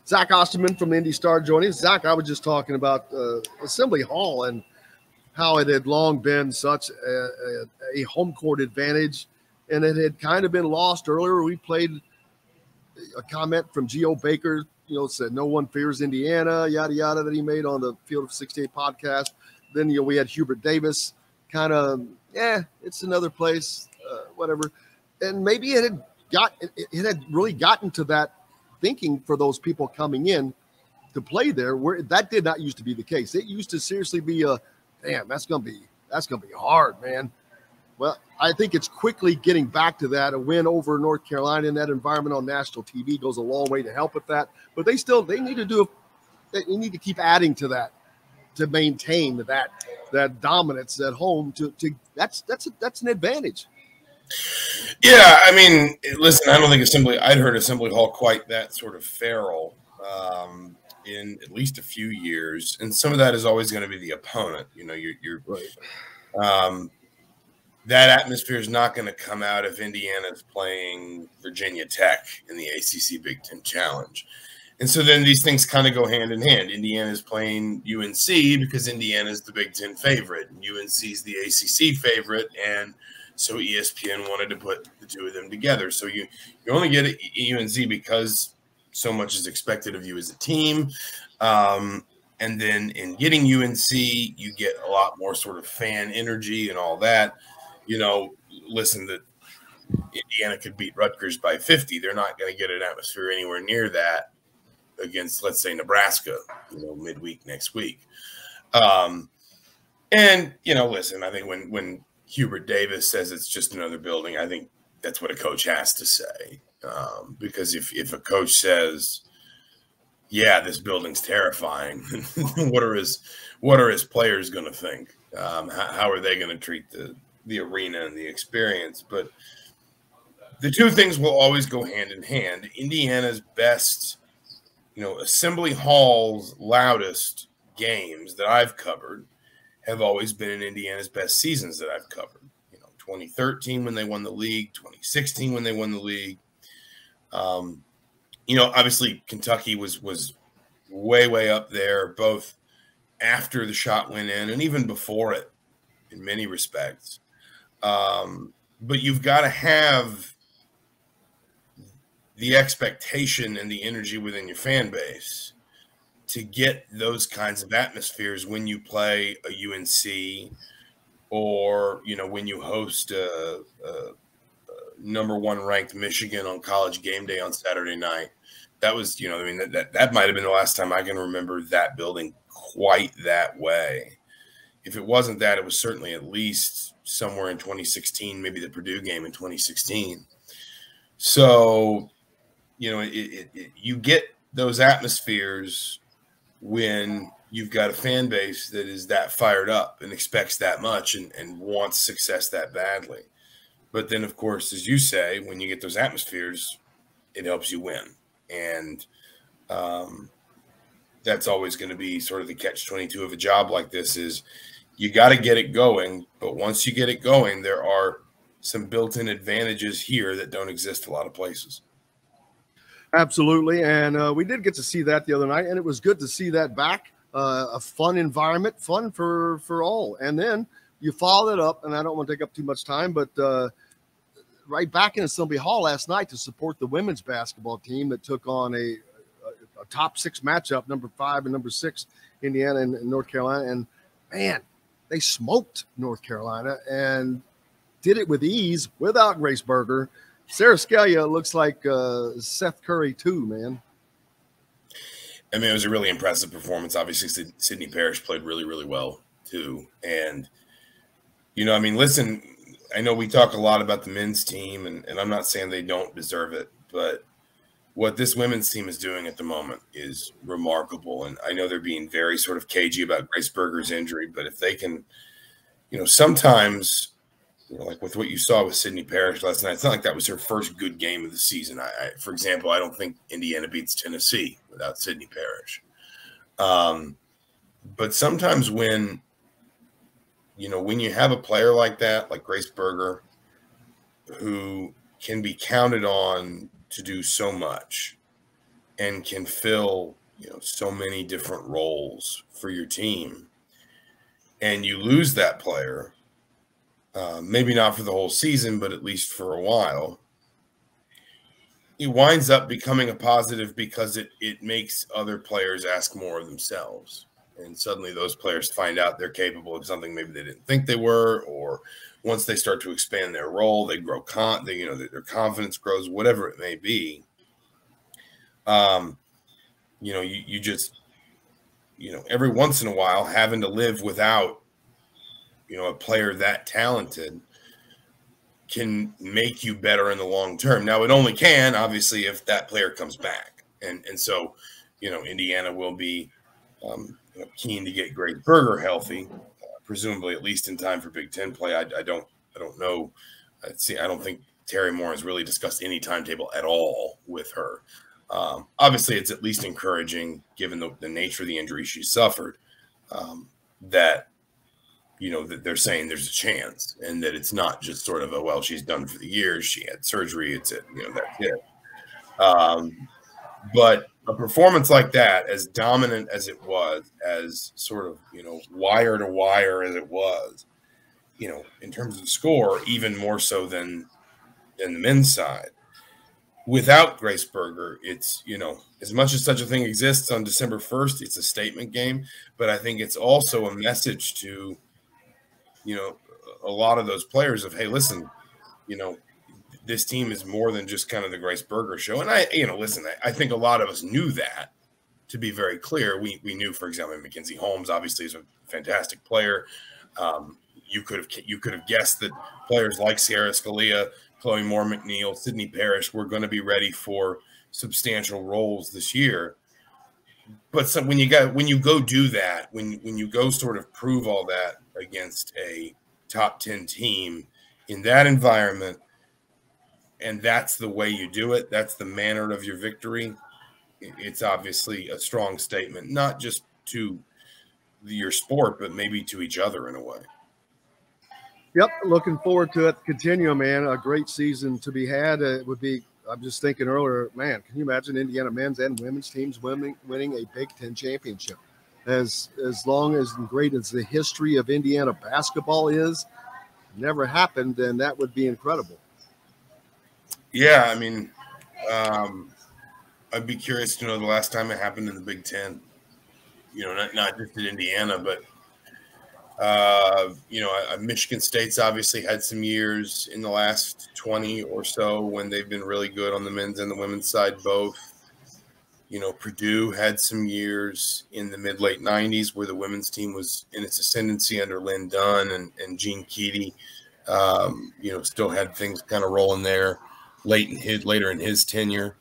Zach Osterman from the Indy Star joining us. Zach, I was just talking about Assembly Hall and how it had long been such a home court advantage, and it had kind of been lost earlier. We played a comment from Geo Baker, said no one fears Indiana, yada, yada, that he made on the Field of 68 podcast. Then, we had Hubert Davis kind of, it's another place, whatever. And maybe it had really gotten to that thinking for those people coming in to play there, where that did not used to be the case. It used to seriously be damn, that's gonna be hard, man. Well, I think it's quickly getting back to that. A win over North Carolina in that environment on national TV goes a long way to help with that. But they need to keep adding to that to maintain that dominance at home. That's an advantage. Yeah, I mean, listen, I don't think I'd heard Assembly Hall quite that sort of feral in at least a few years, and some of that is always going to be the opponent. You're right. That atmosphere is not going to come out if Indiana is playing Virginia Tech in the ACC Big Ten Challenge. And so then these things kind of go hand in hand. Indiana is playing UNC because Indiana is the Big Ten favorite, and UNC is the ACC favorite, and so ESPN wanted to put the two of them together. So you only get UNC because so much is expected of you as a team. And then in getting UNC, you get a lot more sort of fan energy and all that. Listen, that Indiana could beat Rutgers by 50. They're not going to get an atmosphere anywhere near that against, let's say, Nebraska, midweek next week. And, listen, I think when Hubert Davis says it's just another building, I think that's what a coach has to say. Because if a coach says, yeah, this building's terrifying, what are his players going to think? How are they going to treat the arena and the experience? But the two things will always go hand in hand. Indiana's best, Assembly Hall's loudest games that I've covered have always been in Indiana's best seasons that I've covered. 2013 when they won the league, 2016 when they won the league. Obviously Kentucky was way, way up there, both after the shot went in and even before it in many respects. But you've got to have the expectation and the energy within your fan base to get those kinds of atmospheres when you play a UNC or, when you host a number one ranked Michigan on College game day on Saturday night. That was, that might have been the last time I can remember that building quite that way. If it wasn't that, it was certainly at least somewhere in 2016, maybe the Purdue game in 2016. So, you get those atmospheres when you've got a fan base that is that fired up and expects that much and wants success that badly. But then, of course, as you say, when you get those atmospheres, it helps you win. And that's always going to be sort of the catch-22 of a job like this is you got to get it going. But once you get it going, there are some built-in advantages here that don't exist a lot of places. Absolutely. And we did get to see that the other night, and it was good to see that back. A fun environment, fun for all. And then you follow it up, and I don't want to take up too much time, but right back in Assembly Hall last night to support the women's basketball team that took on a top 6 matchup, number 5 and number 6, Indiana and North Carolina. And, man, they smoked North Carolina and did it with ease without Grace Berger. Sarah Scalia looks like Seth Curry too, man. I mean, it was a really impressive performance. Obviously, Sydney Parrish played really, really well too. And, listen, I know we talk a lot about the men's team, and I'm not saying they don't deserve it, but what this women's team is doing at the moment is remarkable. And I know they're being very sort of cagey about Grace Berger's injury, but if they can, sometimes – like with what you saw with Sydney Parrish last night, it's not like that was her first good game of the season. For example, I don't think Indiana beats Tennessee without Sydney Parrish. But sometimes when you have a player like that, like Grace Berger, who can be counted on to do so much, and can fill, so many different roles for your team, and you lose that player, maybe not for the whole season, but at least for a while, it winds up becoming a positive because it makes other players ask more of themselves. And suddenly those players find out they're capable of something maybe they didn't think they were, or once they start to expand their role, they grow their confidence grows, whatever it may be. You just, every once in a while having to live without, a player that talented can make you better in the long term. Now, it only can, obviously, if that player comes back. And so, Indiana will be keen to get Grace Berger healthy, presumably at least in time for Big Ten play. I don't know. I don't think Terry Moore has really discussed any timetable at all with her. Obviously, it's at least encouraging, given the nature of the injury she suffered, that that they're saying there's a chance, and that it's not just sort of she's done for the year. She had surgery. It's it. That's it. But a performance like that, as dominant as it was, as sort of, wire to wire as it was, in terms of the score, even more so than the men's side. Without Grace Berger, it's, as much as such a thing exists on December 1st, it's a statement game. But I think it's also a message to, a lot of those players of, hey, listen, this team is more than just kind of the Grace Berger show. And I think a lot of us knew that, to be very clear. We knew, for example, Mackenzie Holmes obviously is a fantastic player. You could have guessed that players like Sierra Scalia, Chloe Moore McNeil, Sydney Parrish were going to be ready for substantial roles this year. But when you go do that, when you go sort of prove all that against a top 10 team in that environment, and that's the way you do it, that's the manner of your victory, it's obviously a strong statement, not just to your sport, but maybe to each other in a way. Yep, looking forward to it. Continuum, man. A great season to be had. It would be, I'm just thinking earlier, man, can you imagine Indiana men's and women's teams winning a Big Ten championship? As long as and great as the history of Indiana basketball is, never happened, and that would be incredible. Yeah, I mean, I'd be curious to know the last time it happened in the Big Ten. Not just in Indiana, but Michigan State's obviously had some years in the last 20 or so when they've been really good on the men's and the women's side both. Purdue had some years in the mid-late 90s where the women's team was in its ascendancy under Lynn Dunn and Gene Keady. Still had things kind of rolling there later in his tenure.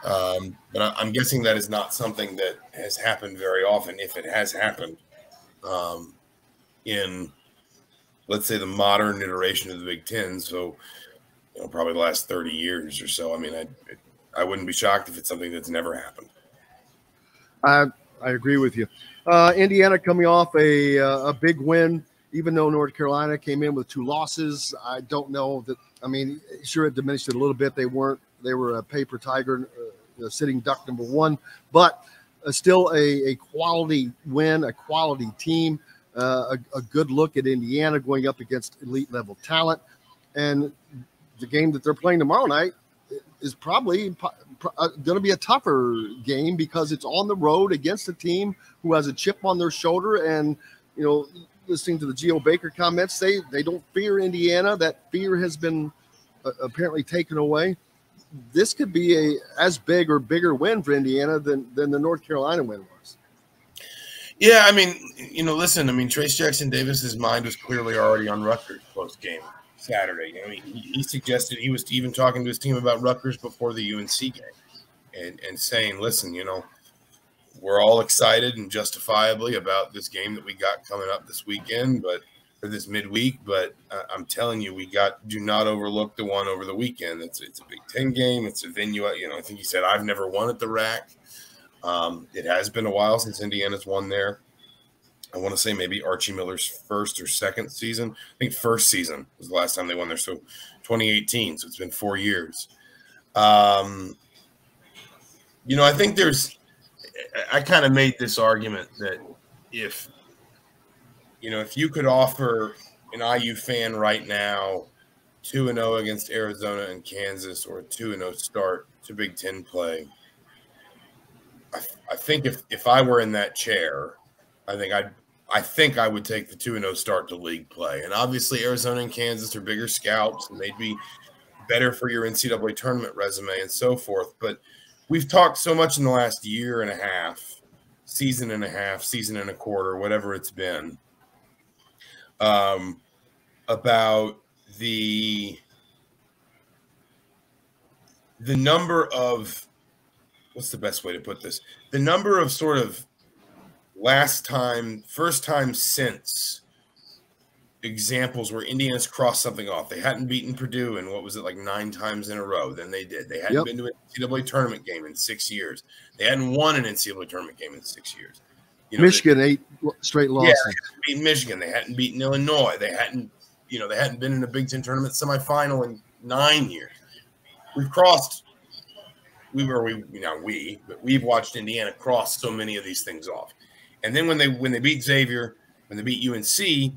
But I'm guessing that is not something that has happened very often, if it has happened, in, let's say, the modern iteration of the Big Ten. So, probably the last 30 years or so. I mean, I wouldn't be shocked if it's something that's never happened. I agree with you. Indiana coming off a big win, even though North Carolina came in with 2 losses. I don't know that. I mean, sure, it diminished it a little bit. They were a paper tiger, sitting duck number 1, but still a quality win, a quality team, a good look at Indiana going up against elite level talent. And the game that they're playing tomorrow night is probably going to be a tougher game because it's on the road against a team who has a chip on their shoulder. And, listening to the Geo Baker comments, they don't fear Indiana. That fear has been apparently taken away. This could be as big or bigger win for Indiana than the North Carolina win was. Yeah, I mean, listen, Trace Jackson Davis's mind was clearly already on Rutgers post game Saturday. He suggested he was even talking to his team about Rutgers before the UNC game and saying, listen, we're all excited and justifiably about this game that we got coming up this weekend, or this midweek. But I'm telling you, do not overlook the one over the weekend. It's a Big Ten game. It's a venue. I think he said, I've never won at the RAC. It has been a while since Indiana's won there. I want to say maybe Archie Miller's first or second season. I think first season was the last time they won there. So 2018. So it's been 4 years. I think I kind of made this argument that if you could offer an IU fan right now 2-0 against Arizona and Kansas, or a 2-0 start to Big Ten play, I think if I were in that chair, I think I would take the 2-0 start to league play. And obviously Arizona and Kansas are bigger scalps, and they'd be better for your NCAA tournament resume and so forth. But we've talked so much in the last year and a half, season and a quarter, whatever it's been, about the number of, what's the best way to put this? The number of sort of first time since examples where Indiana's crossed something off. They hadn't beaten Purdue in, 9 times in a row. Then they did. They hadn't been to an NCAA tournament game in 6 years. They hadn't won an NCAA tournament game in 6 years. Michigan 8 straight losses. Yeah, they hadn't beaten Michigan. They hadn't beaten Illinois. They hadn't been in a Big Ten tournament semifinal in 9 years. We've crossed. We've watched Indiana cross so many of these things off. And then when they beat Xavier, when they beat UNC,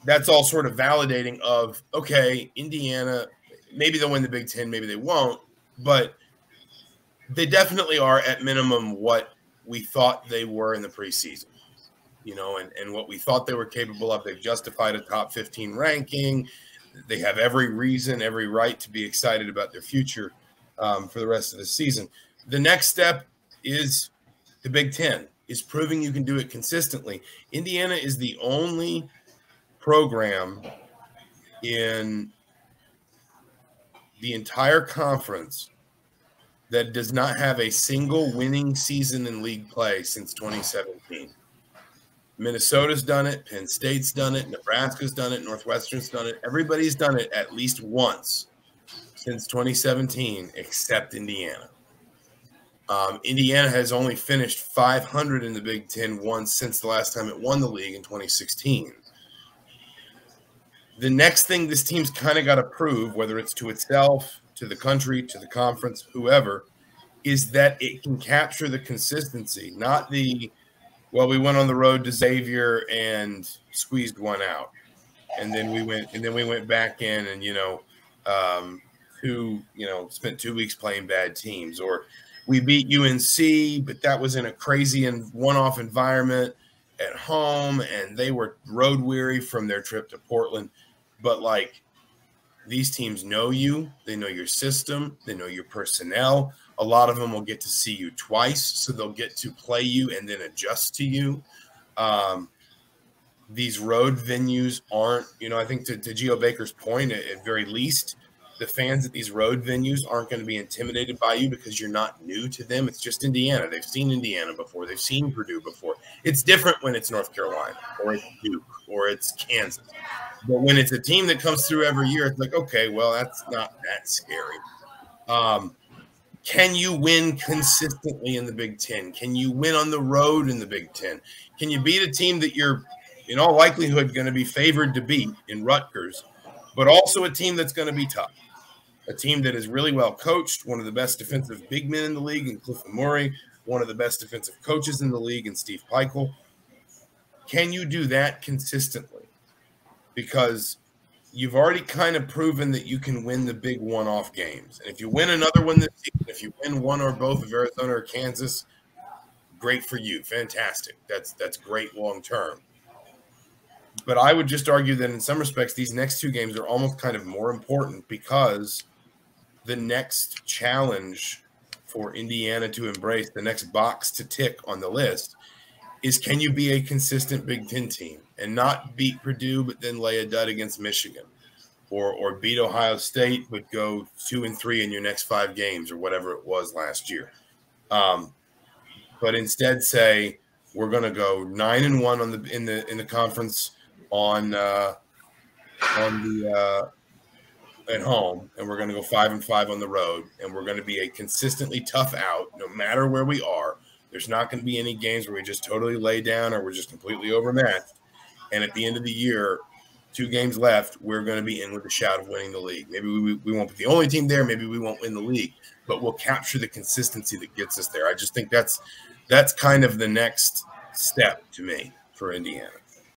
that's all sort of validating of, okay, Indiana, maybe they'll win the Big Ten, maybe they won't, but they definitely are at minimum what we thought they were in the preseason, and what we thought they were capable of. They've justified a top 15 ranking. They have every reason, every right to be excited about their future for the rest of the season. The next step is the Big Ten, is proving you can do it consistently. Indiana is the only program in the entire conference that does not have a single winning season in league play since 2017. Minnesota's done it. Penn State's done it. Nebraska's done it. Northwestern's done it. Everybody's done it at least once since 2017, except Indiana. Indiana has only finished 500 in the Big Ten once since the last time it won the league in 2016. The next thing this team's kind of got to prove, whether it's to itself, to the country, to the conference, whoever, is that it can capture the consistency, not the, well, we went on the road to Xavier and squeezed one out, and then we went back in and spent 2 weeks playing bad teams, or we beat UNC, but that was in a crazy and one-off environment at home, and they were road weary from their trip to Portland. But these teams know you, they know your system, they know your personnel. A lot of them will get to see you twice, so they'll get to play you and then adjust to you. These road venues aren't, I think to Geo Baker's point, at very least, the fans at these road venues aren't going to be intimidated by you because you're not new to them. It's just Indiana. They've seen Indiana before. They've seen Purdue before. It's different when it's North Carolina or it's Duke or it's Kansas. But when it's a team that comes through every year, it's like, okay, well, that's not that scary. Can you win consistently in the Big Ten? Can you win on the road in the Big Ten? Can you beat a team that you're, in all likelihood, going to be favored to beat in Rutgers, but also a team that's going to be tough? A team that is really well coached, one of the best defensive big men in the league in Cliff Murray, one of the best defensive coaches in the league in Steve Peichel. Can you do that consistently? Because you've already kind of proven that you can win the big one-off games. And if you win another one this season, if you win one or both of Arizona or Kansas, great for you. Fantastic. That's great long-term. But I would just argue that in some respects, these next two games are almost kind of more important because the next challenge for Indiana to embrace, the next box to tick on the list, is can you be a consistent Big Ten team and not beat Purdue but then lay a dud against Michigan, or beat Ohio State but go 2-3 in your next 5 games or whatever it was last year. But instead say we're going to go 9-1 in the conference at home, and we're going to go 5-5 on the road, and we're going to be a consistently tough out no matter where we are. There's not going to be any games where we just totally lay down or we're just completely overmatched. And at the end of the year, 2 games left, we're going to be in with a shout of winning the league. Maybe we won't be the only team there. Maybe we won't win the league, but we'll capture the consistency that gets us there. I just think that's kind of the next step to me for Indiana.